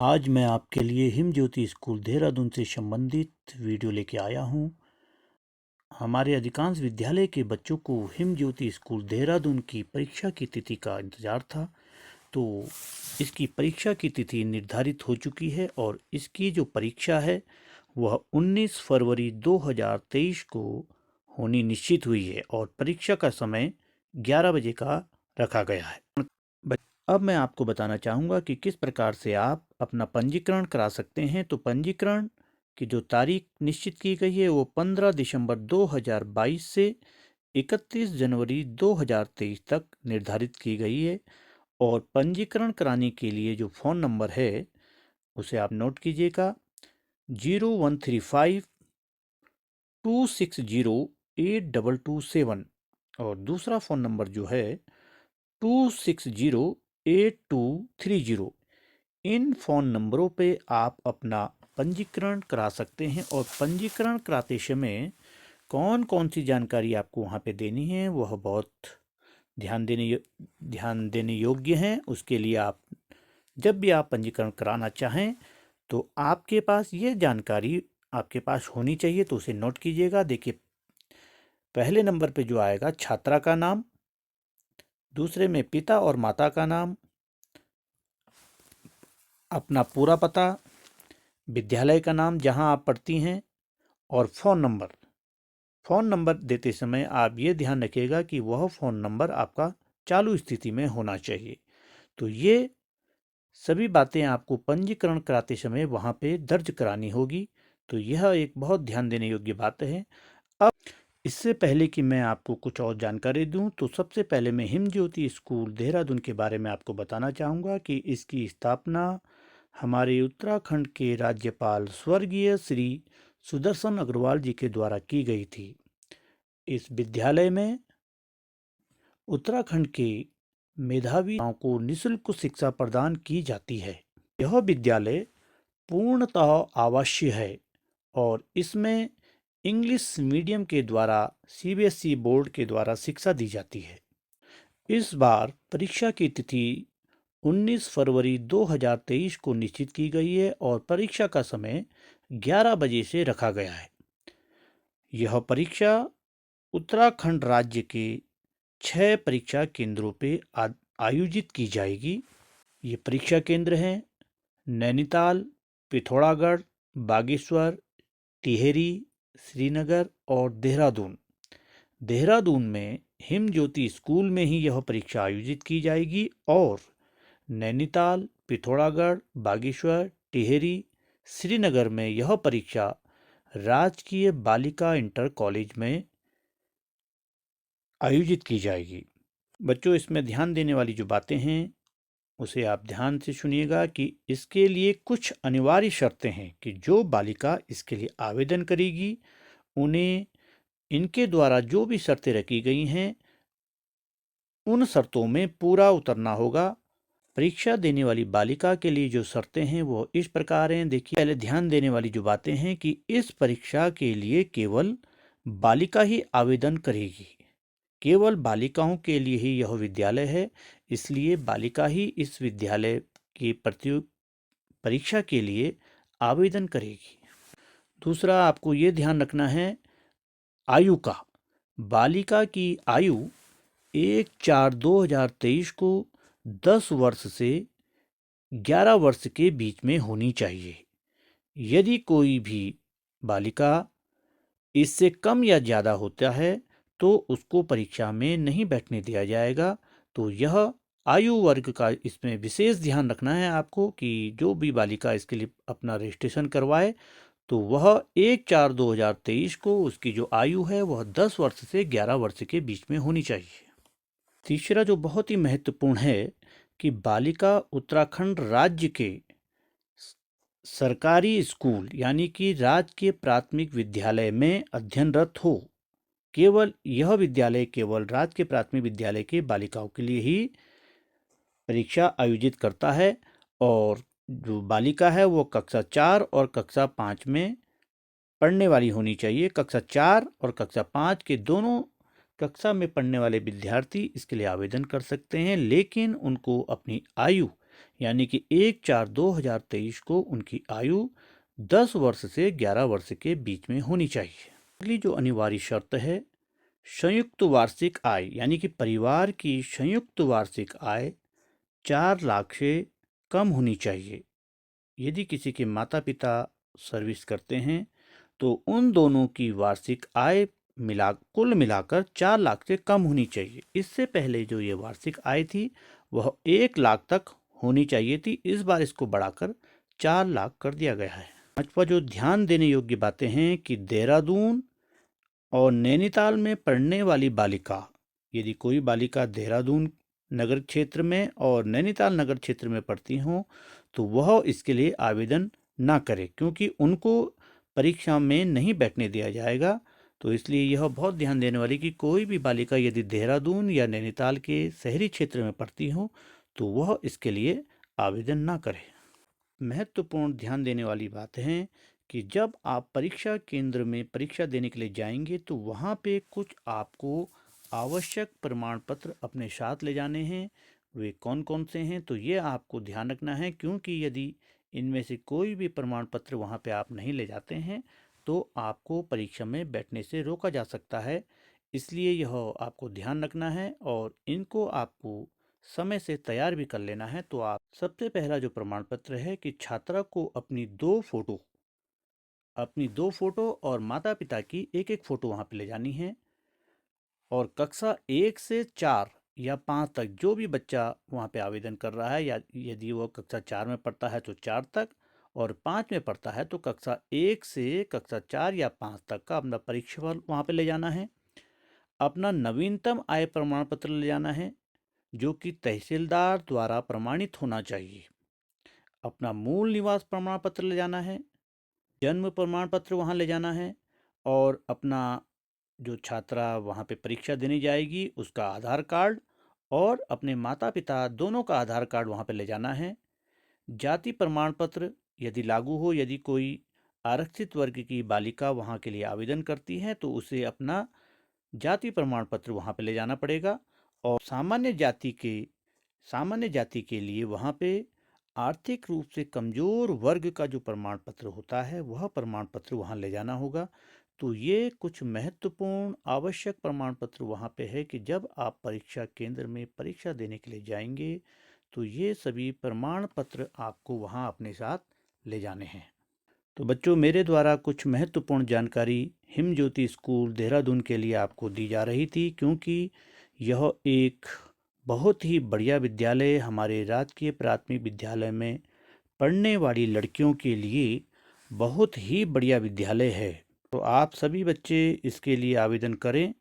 आज मैं आपके लिए हिमज्योति स्कूल देहरादून से संबंधित वीडियो लेके आया हूँ। हमारे अधिकांश विद्यालय के बच्चों को हिमज्योति स्कूल देहरादून की परीक्षा की तिथि का इंतज़ार था, तो इसकी परीक्षा की तिथि निर्धारित हो चुकी है और इसकी जो परीक्षा है वह 19 फरवरी 2023 को होनी निश्चित हुई है और परीक्षा का समय 11 बजे का रखा गया है। अब मैं आपको बताना चाहूँगा कि किस प्रकार से आप अपना पंजीकरण करा सकते हैं। तो पंजीकरण की जो तारीख निश्चित की गई है वो 15 दिसंबर 2022 से 31 जनवरी 2023 तक निर्धारित की गई है और पंजीकरण कराने के लिए जो फ़ोन नंबर है उसे आप नोट कीजिएगा 0135-260-8227 और दूसरा फ़ोन नंबर जो है 260-8230। इन फ़ोन नंबरों पे आप अपना पंजीकरण करा सकते हैं और पंजीकरण कराते समय कौन कौन सी जानकारी आपको वहाँ पे देनी है वह बहुत ध्यान देने योग्य है। उसके लिए आप जब भी आप पंजीकरण कराना चाहें तो आपके पास ये जानकारी आपके पास होनी चाहिए, तो उसे नोट कीजिएगा। देखिए, पहले नंबर पे जो आएगा छात्रा का नाम, दूसरे में पिता और माता का नाम, अपना पूरा पता, विद्यालय का नाम जहां आप पढ़ती हैं और फ़ोन नंबर। फ़ोन नंबर देते समय आप ये ध्यान रखिएगा कि वह फ़ोन नंबर आपका चालू स्थिति में होना चाहिए। तो ये सभी बातें आपको पंजीकरण कराते समय वहाँ पे दर्ज करानी होगी। तो यह एक बहुत ध्यान देने योग्य बात है। अब इससे पहले कि मैं आपको कुछ और जानकारी दूं, तो सबसे पहले मैं हिमज्योति स्कूल देहरादून के बारे में आपको बताना चाहूँगा कि इसकी स्थापना हमारे उत्तराखंड के राज्यपाल स्वर्गीय श्री सुदर्शन अग्रवाल जी के द्वारा की गई थी। इस विद्यालय में उत्तराखंड के मेधावी को निःशुल्क शिक्षा प्रदान की जाती है। यह विद्यालय पूर्णतः आवासीय है और इसमें इंग्लिश मीडियम के द्वारा सीबीएसई बोर्ड के द्वारा शिक्षा दी जाती है। इस बार परीक्षा की तिथि 19 फरवरी 2023 को निश्चित की गई है और परीक्षा का समय 11 बजे से रखा गया है। यह परीक्षा उत्तराखंड राज्य के 6 परीक्षा केंद्रों पे आयोजित की जाएगी। ये परीक्षा केंद्र हैं नैनीताल, पिथौरागढ़, बागेश्वर, टिहरी, श्रीनगर और देहरादून। देहरादून में हिमज्योति स्कूल में ही यह परीक्षा आयोजित की जाएगी और नैनीताल, पिथौरागढ़, बागेश्वर, टिहरी, श्रीनगर में यह परीक्षा राजकीय बालिका इंटर कॉलेज में आयोजित की जाएगी। बच्चों, इसमें ध्यान देने वाली जो बातें हैं उसे आप ध्यान से सुनिएगा कि इसके लिए कुछ अनिवार्य शर्तें हैं कि जो बालिका इसके लिए आवेदन करेगी उन्हें इनके द्वारा जो भी शर्तें रखी गई हैं उन शर्तों में पूरा उतरना होगा। परीक्षा देने वाली बालिका के लिए जो शर्तें हैं वो इस प्रकार हैं। देखिए, पहले ध्यान देने वाली जो बातें हैं कि इस परीक्षा के लिए केवल बालिका ही आवेदन करेगी। केवल बालिकाओं के लिए ही यह विद्यालय है, इसलिए बालिका ही इस विद्यालय की परीक्षा के लिए आवेदन करेगी। दूसरा, आपको ये ध्यान रखना है आयु का। बालिका की आयु 1/4/2023 को 10 वर्ष से 11 वर्ष के बीच में होनी चाहिए। यदि कोई भी बालिका इससे कम या ज़्यादा होता है तो उसको परीक्षा में नहीं बैठने दिया जाएगा। तो यह आयु वर्ग का इसमें विशेष ध्यान रखना है आपको कि जो भी बालिका इसके लिए अपना रजिस्ट्रेशन करवाए तो वह 1/4/2023 को उसकी जो आयु है वह 10 वर्ष से 11 वर्ष के बीच में होनी चाहिए। तीसरा जो बहुत ही महत्वपूर्ण है कि बालिका उत्तराखंड राज्य के सरकारी स्कूल यानी कि राजकीय प्राथमिक विद्यालय में अध्ययनरत हो। केवल यह विद्यालय केवल राजकीय प्राथमिक विद्यालय के बालिकाओं के लिए ही परीक्षा आयोजित करता है और जो बालिका है वो कक्षा 4 और कक्षा 5 में पढ़ने वाली होनी चाहिए। कक्षा 4 और कक्षा 5 के दोनों कक्षा में पढ़ने वाले विद्यार्थी इसके लिए आवेदन कर सकते हैं, लेकिन उनको अपनी आयु यानी कि 1/4/2023 को उनकी आयु 10 वर्ष से 11 वर्ष के बीच में होनी चाहिए। अगली जो अनिवार्य शर्त है, संयुक्त वार्षिक आय, यानी कि परिवार की संयुक्त वार्षिक आय 4 लाख से कम होनी चाहिए। यदि किसी के माता पिता सर्विस करते हैं तो उन दोनों की वार्षिक आय कुल मिलाकर 4 लाख से कम होनी चाहिए। इससे पहले जो ये वार्षिक आय थी वह 1 लाख तक होनी चाहिए थी। इस बार इसको बढ़ाकर 4 लाख कर दिया गया है। पांचवा जो ध्यान देने योग्य बातें हैं कि देहरादून और नैनीताल में पढ़ने वाली बालिका, यदि कोई बालिका देहरादून नगर क्षेत्र में और नैनीताल नगर क्षेत्र में पढ़ती हों तो वह इसके लिए आवेदन ना करे, क्योंकि उनको परीक्षा में नहीं बैठने दिया जाएगा। तो इसलिए यह बहुत ध्यान देने वाली कि कोई भी बालिका यदि देहरादून या नैनीताल के शहरी क्षेत्र में पढ़ती हो तो वह इसके लिए आवेदन ना करे। महत्वपूर्ण ध्यान देने वाली बात है कि जब आप परीक्षा केंद्र में परीक्षा देने के लिए जाएंगे तो वहाँ पे कुछ आपको आवश्यक प्रमाण पत्र अपने साथ ले जाने हैं। वे कौन कौन से हैं तो ये आपको ध्यान रखना है, क्योंकि यदि इनमें से कोई भी प्रमाण पत्र वहाँ पे आप नहीं ले जाते हैं तो आपको परीक्षा में बैठने से रोका जा सकता है। इसलिए यह आपको ध्यान रखना है और इनको आपको समय से तैयार भी कर लेना है। तो आप सबसे पहला जो प्रमाण पत्र है कि छात्रा को अपनी दो फोटो और माता पिता की एक एक फोटो वहाँ पे ले जानी है। और कक्षा 1 से 4 या 5 तक जो भी बच्चा वहाँ पे आवेदन कर रहा है, या यदि वो कक्षा 4 में पढ़ता है तो 4 तक, और 5 में पढ़ता है तो कक्षा 1 से कक्षा 4 या 5 तक का अपना परीक्षाफल वहाँ पे ले जाना है। अपना नवीनतम आय प्रमाण पत्र ले जाना है जो कि तहसीलदार द्वारा प्रमाणित होना चाहिए। अपना मूल निवास प्रमाण पत्र ले जाना है, जन्म प्रमाण पत्र वहाँ ले जाना है, और अपना जो छात्रा वहाँ पे परीक्षा देने जाएगी उसका आधार कार्ड और अपने माता पिता दोनों का आधार कार्ड वहाँ पे ले जाना है। जाति प्रमाण पत्र यदि लागू हो, यदि कोई आरक्षित वर्ग की बालिका वहाँ के लिए आवेदन करती है तो उसे अपना जाति प्रमाण पत्र वहाँ पे ले जाना पड़ेगा। और सामान्य जाति के लिए वहाँ पे आर्थिक रूप से कमजोर वर्ग का जो प्रमाण पत्र होता है वह प्रमाण पत्र वहाँ ले जाना होगा। तो ये कुछ महत्वपूर्ण आवश्यक प्रमाण पत्र वहाँ पे है कि जब आप परीक्षा केंद्र में परीक्षा देने के लिए जाएंगे तो ये सभी प्रमाण पत्र आपको वहाँ अपने साथ ले जाने हैं। तो बच्चों, मेरे द्वारा कुछ महत्वपूर्ण जानकारी हिम ज्योति स्कूल देहरादून के लिए आपको दी जा रही थी, क्योंकि यह एक बहुत ही बढ़िया विद्यालय, हमारे राजकीय प्राथमिक विद्यालय में पढ़ने वाली लड़कियों के लिए बहुत ही बढ़िया विद्यालय है। तो आप सभी बच्चे इसके लिए आवेदन करें